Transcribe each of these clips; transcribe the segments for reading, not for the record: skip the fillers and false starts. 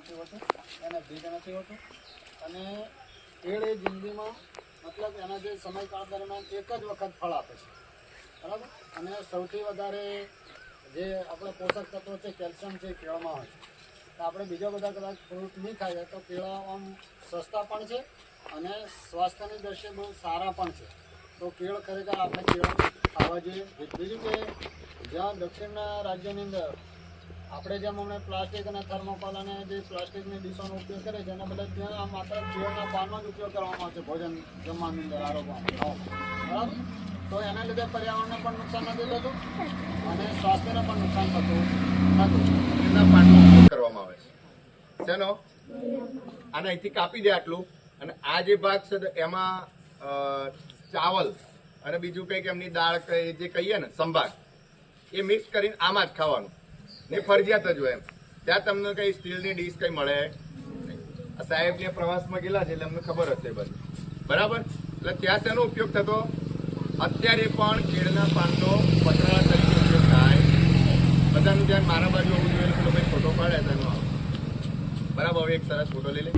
નથી હોતું, એને ભીજ નથી હોતું અને કેળ એ જિંદગીમાં મતલબ એના જે સમયકાળ દરમિયાન એક જ વખત ફળ આપે છે, બરાબર. અને સૌથી વધારે જે આપણે પોષક તત્વો છે, કેલ્શિયમ છે, કેળમાં હોય છે. તો આપણે બીજા બધા કદાચ ફ્રૂટ નહીં ખાઈએ તો કેળા આમ સસ્તા પણ છે અને સ્વાસ્થ્યની દ્રષ્ટિએ બહુ સારા પણ છે. તો કેળ ખરેખર આપણે કેળ ખાવા જોઈએ. બીજું કે જ્યાં દક્ષિણના રાજ્યોની અંદર આપણે જેમ હમણાં પ્લાસ્ટિક અને થર્મોકોલ અને જે પ્લાસ્ટિકની ડીશોનો ઉપયોગ કરે છે એના બદલે ત્યાં માત્ર કેળના પાનનો જ ઉપયોગ કરવામાં આવે છે ભોજન જમવાની અંદર આરોગવામાં, બરાબર. તો એના લીધે પર્યાવરણને પણ નુકસાન નથી થતું અને સ્વાસ્થ્યને પણ નુકસાન થતું નથી. એના પાનનો ઉપયોગ કરવામાં આવે છે શેનો? આને અહીંથી કાપી દે આટલું અને આ જે ભાગ છે એમાં ચાવલ અને બીજું કંઈક એમની દાળ જે કહીએ ને સંભાગ એ મિક્સ કરીને આમાં જ ખાવાનું ને ફરજિયાત જ હોય એમ. ત્યાં તમને કઈ સ્ટીલની ડીશ કઈ મળે નહીં. આ સાહેબને પ્રવાસમાં ગયેલા છે એટલે અમને ખબર હશે બધું, બરાબર. એટલે ત્યાં શેનો ઉપયોગ થતો? અત્યારે પણ કેળના પાનનો પતરા તરીકે ઉપયોગ થાય. બધાનું ધ્યાન મારા બાજુ હોવું જોઈએ. પેલો ભાઈ ફોટો પાડે તો એનો બરાબર. હવે એક સરસ ફોટો લઈ લે.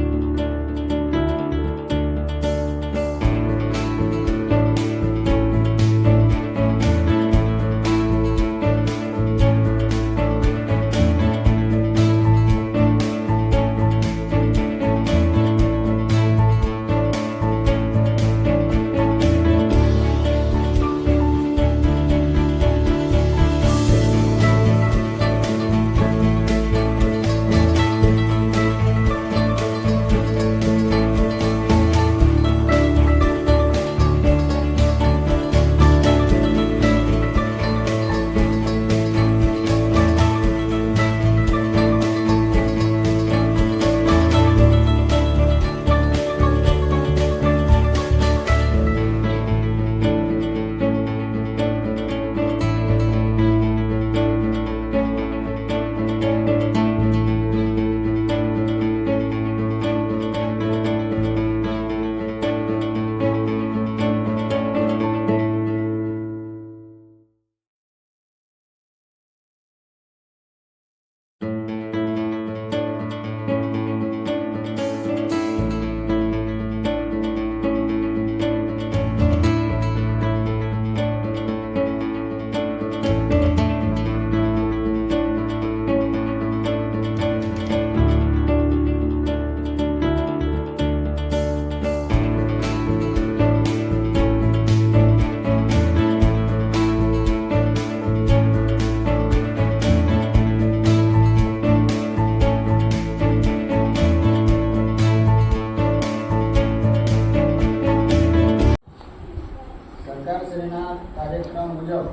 સરકારશ્રીના કાર્યક્રમ મુજબ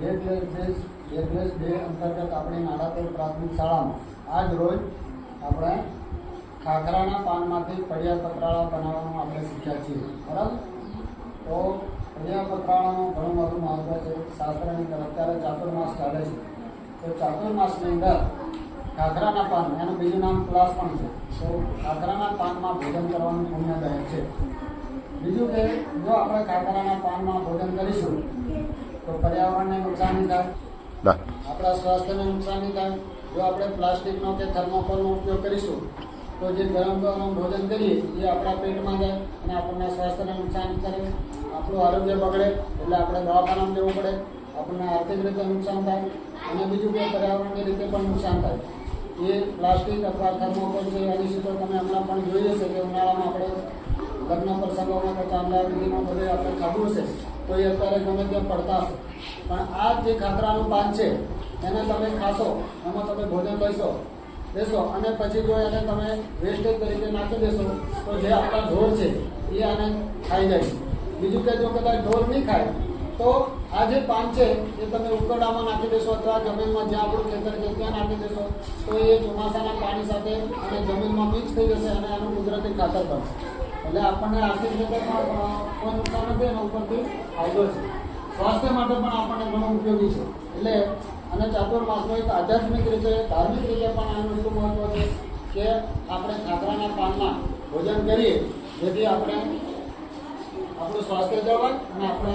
2+2 અંતર્ગત આપણી નાળાતોડ પ્રાથમિક શાળામાં આજ રોજ આપણે ખાખરાના પાનમાંથી પડિયા પતરાળા બનાવવાનું આપણે શીખ્યા છીએ, બરાબર. તો પડિયા પતરાળાનું ઘણું બધું મહત્વ છે શાસ્ત્રની અંદર. અત્યારે ચાતુર્માસ ચાલે છે તો ચાતુર્માસની અંદર ખાખરાના પાન, એનું બીજું નામ ક્લાસ પણ છે. તો ખાખરાના પાનમાં ભોજન કરવાનું પુણ્યદાયક છે. બીજું કે જો આપણે ખાખરાના પાનમાં ભોજન કરીશું તો પર્યાવરણને નુકસાન નહીં થાય, આપણા સ્વાસ્થ્યને નુકસાન નહીં થાય. જો આપણે પ્લાસ્ટિકનો કે થર્મોકોલનો ઉપયોગ કરીશું તો જે ગરમ ગરમ ભોજન કરીએ એ આપણા પેટમાં જાય અને આપણને સ્વાસ્થ્યને નુકસાન કરે, આપણું આરોગ્ય બગડે, એટલે આપણે દવાખાનામાં જવું પડે, આપણને આર્થિક રીતે નુકસાન થાય અને બીજું કે પર્યાવરણની રીતે પણ નુકસાન થાય. એ પ્લાસ્ટિક અથવા થર્મોકોલ છે એની સીધો તમે હમણાં પણ જોઈએ છે કે ઉનાળામાં આપણે લગ્ન પ્રસંગોમાં કે ચાંદા વિધિમાં બધે આપણે ખાધું હશે તો એ અત્યારે ગમે ત્યાં પડતા હશે. પણ આ જે ખાખરાનું પાન છે એને તમે ખાશો, એમાં તમે ભોજન લેશો અને પછી જો એને તમે વેસ્ટેજ તરીકે નાખી દેશો તો જે આપણા ઢોર છે એ આને ખાઈ જાય છે. બીજું કે જો કદાચ ઢોર નહીં ખાય તો આ જે પાન છે એ તમે ઉકરડામાં નાખી દેશો અથવા જમીનમાં જ્યાં આપણું ખેતર છે ત્યાં નાખી દેશો તો એ ચોમાસાના પાણી સાથે અને જમીનમાં મિક્સ થઈ જશે અને એનું કુદરતી ખાતર બનશે. એટલે આપણને આર્થિક રીતે પણ કોઈ નુકસાન નથી અને ઉપરથી ફાયદો છે. સ્વાસ્થ્ય માટે પણ આપણને ઘણું ઉપયોગી છે. એટલે અને ચાતુર્માસનો એક આધ્યાત્મિક રીતે ધાર્મિક રીતે પણ આનું એટલું મહત્વ છે કે આપણે ખાખરાના પાનમાં ભોજન કરીએ જેથી આપણે આપણું સ્વાસ્થ્ય જળવાય અને આપણે